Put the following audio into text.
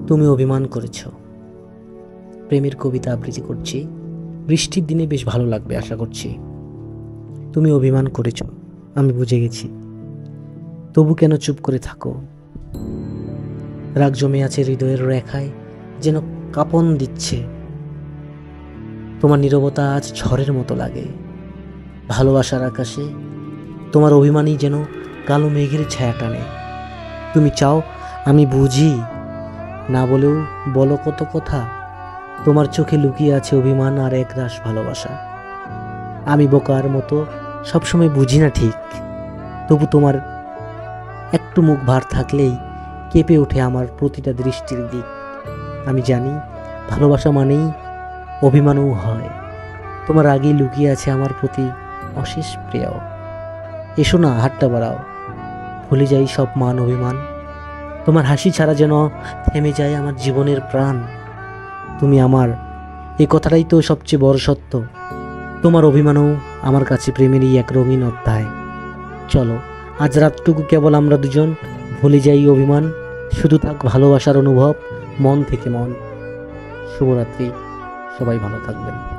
তুমি অভিমান করেছ। প্রেমের কবিতা আবৃত্তি করছি, বৃষ্টির দিনে বেশ ভালো লাগবে আশা করছি। তুমি অভিমান করেছ, আমি বুঝে গেছি। তবু কেন চুপ করে থাকো? রাগ জমে আছে হৃদয়ের রেখায়, যেন কাঁপন দিচ্ছে। তোমার নীরবতা আজ ঝড়ের মতো লাগে। ভালোবাসার আকাশে তোমার অভিমানই যেন কালো মেঘের ছায়া টানে। তুমি চাও আমি বুঝি, না বলেও বলো কত কথা। তোমার চোখে লুকিয়ে আছে অভিমান আর একরাশ ভালোবাসা। আমি বোকার মতো সবসময় বুঝি না ঠিক, তবু তোমার একটু মুখ ভার থাকলেই কেঁপে ওঠে আমার প্রতিটা দৃষ্টির দিক। আমি জানি ভালোবাসা মানেই অভিমানও হয়। তোমার আগেই লুকিয়ে আছে আমার প্রতি অশেষ প্রিয়। এসো না, হাতটা বাড়াও, ভুলে যাই সব মান অভিমান। তোমার হাসি ছাড়া যেন থেমে যায় আমার জীবনের প্রাণ। তুমি আমার, এই কথাটাই তো সবচেয়ে বড় সত্য। তোমার অভিমানও আমার কাছে প্রেমেরই এক রঙিন অধ্যায়। চলো আজ রাতটুকু কেবল আমরা দুজন ভুলে যাই অভিমান, শুধু থাক ভালোবাসার অনুভব মন থেকে মন। শুভরাত্রি, সবাই ভালো থাকবেন।